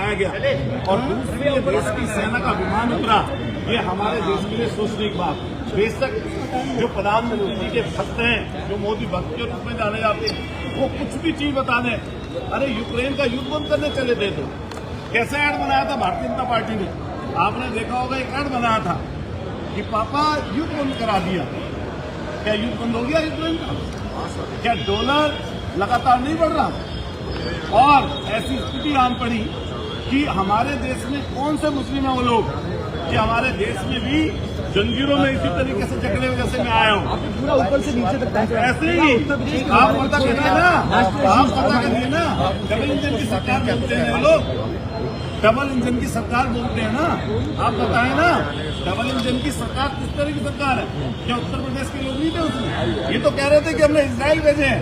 बनाया गया और दूसरे देश की सेना का विमान उतरा, ये हमारे देश के लिए सोचने की बात। बेशक जो प्रधानमंत्री जी के भक्त हैं, जो मोदी भक्त के रूप में जाने जाते हैं, वो कुछ भी चीज बता दें, अरे यूक्रेन का युद्ध बंद करने चले थे। तो कैसे ऐड बनाया था भारतीय जनता पार्टी ने? आपने देखा होगा, एक ऐड बनाया था कि पापा युद्ध बंद करा दिया। क्या युद्ध बंद हो गया यूक्रेन का? क्या डॉलर लगातार नहीं बढ़ रहा? और ऐसी स्थिति आन पड़ी कि हमारे देश में कौन से मुस्लिम है वो लोग कि हमारे देश में भी जंजीरों में इसी तरीके से जकड़े हुए जैसे मैं आया हूँ, पूरा ऊपर से नीचे तक ऐसे ही आप पता करिए ना, आप पता करिए ना। डबल इंजन की सरकार बोलते हैं वो लोग, डबल इंजन की सरकार बोलते हैं ना, आप बताएं ना, डबल इंजन की सरकार किस तरह की सरकार है? क्या उत्तर प्रदेश के लोग नहीं थे उसमें? ये तो कह रहे थे कि हमने इजराइल भेजे हैं,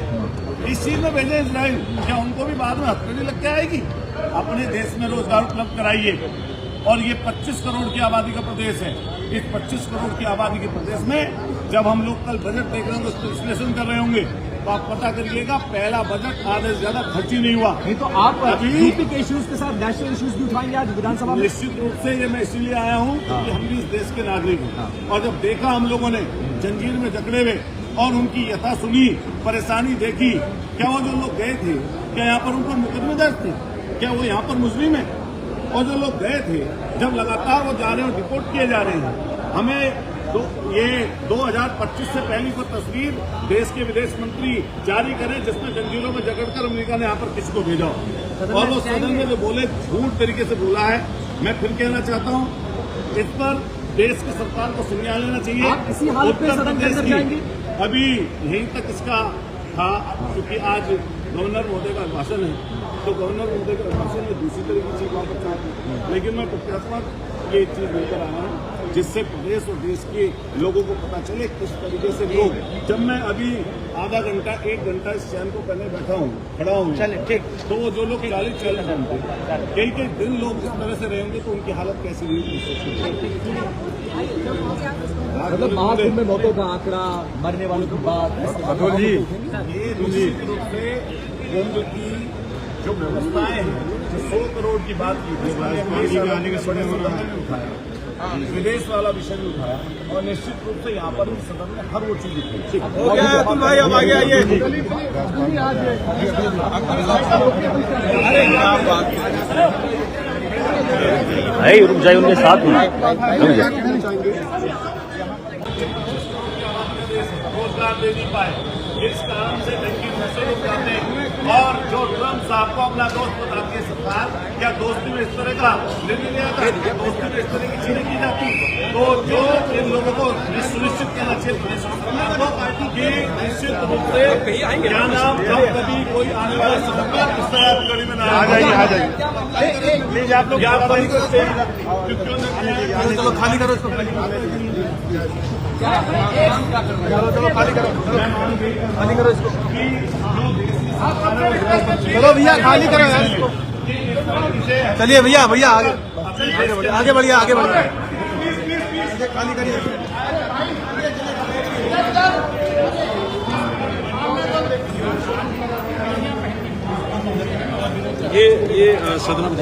इस चीज में भेजे इजराइल, क्या उनको भी बाद में हथकड़ी लग के आएगी? अपने देश में रोजगार उपलब्ध कराइए। और ये 25 करोड़ की आबादी का प्रदेश है। इस 25 करोड़ की आबादी के प्रदेश में जब हम लोग कल बजट देख रहे होंगे, उसको विश्लेषण कर रहे होंगे, तो आप पता करिएगा पहला बजट आधे से ज्यादा खर्च ही नहीं हुआ। नहीं तो आप अभी के इश्यूज के साथ नेशनल इश्यूज भी उठाएंगे आज विधानसभा में? निश्चित रूप से ये मैं इसीलिए आया हूँ कि हम भी इस देश के नागरिक हैं। और जब देखा हम लोगों ने जंजीर में जकड़े हुए और उनकी यथा सुनी, परेशानी देखी, क्या वो जो लोग गए थे, क्या यहाँ पर उन पर मुकदमे दर्ज थे? क्या वो यहाँ पर मुस्लिम है? और जो लोग गए थे, जब लगातार वो जा रहे हैं, रिपोर्ट किए जा रहे हैं, हमें ये 2025 से पहले को तस्वीर देश के विदेश मंत्री जारी करें जिसमें जंजीरों में जकड़कर अमेरिका ने यहाँ पर किसको भेजा हो। और वो सदन में जो बोले, झूठ तरीके से बोला है। मैं फिर कहना चाहता हूँ, इस पर देश की सरकार को संज्ञान लेना चाहिए। उत्तर प्रदेश की अभी यहीं तक इसका था, क्योंकि आज गवर्नर महोदय का भाषण है, तो गवर्नर महोदय के भाषण में दूसरी तरह की चीज वापस आती, लेकिन मैं प्रत्यात्मक ये चीज लेकर आया हूँ जिससे प्रदेश और देश के लोगों को पता चले किस तरीके से लोग। जब मैं अभी आधा घंटा 1 घंटा इस चैन को पहले बैठा हूँ, खड़ा हूँ, ठीक, तो वो जो लोग गाड़ी चल रहे होंगे, कई दिन लोग जिस तरह से रहेंगे तो उनकी हालत कैसी रहेगी? मतलब महाकुंभ में मौतों का आंकड़ा, मरने वालों की बात, ये निश्चित रूप से कुंभ की जो व्यवस्थाएं हैं, जो 100 करोड़ की बात की थी, आने का समय उठाया, विदेश वाला विषय भी उठाया, और निश्चित रूप से यहाँ पर भी सदन में हर वो चीज उठी। हो गया अतुल भाई, अब आगे आइए। भाई रुक जाइए, उनके साथ रोजगार दे नहीं पाए, इस कारण से टंकी पैसे रुक जाते हैं। और जो ट्रम्प साहब को अपना दोस्त बताती है सरकार, क्या दोस्ती में इस तरह का निर्णय लिया था? क्या दोस्ती में इस तरह की चीजें की जाती? तो जो इन लोगों को सुनिश्चित करना चाहिए कि निश्चित रूप से क्या नाम कभी कोई आने वाला सदन में इस तरह कड़ी में ना आ जाइए। प्लीज आप लोग खाली करो इसको, खाली करो इसको। चलो भैया खाली करो यार इसको। चलिए भैया, भैया आगे आगे बढ़िए, आगे बढ़िए, खाली करिए। ये सदन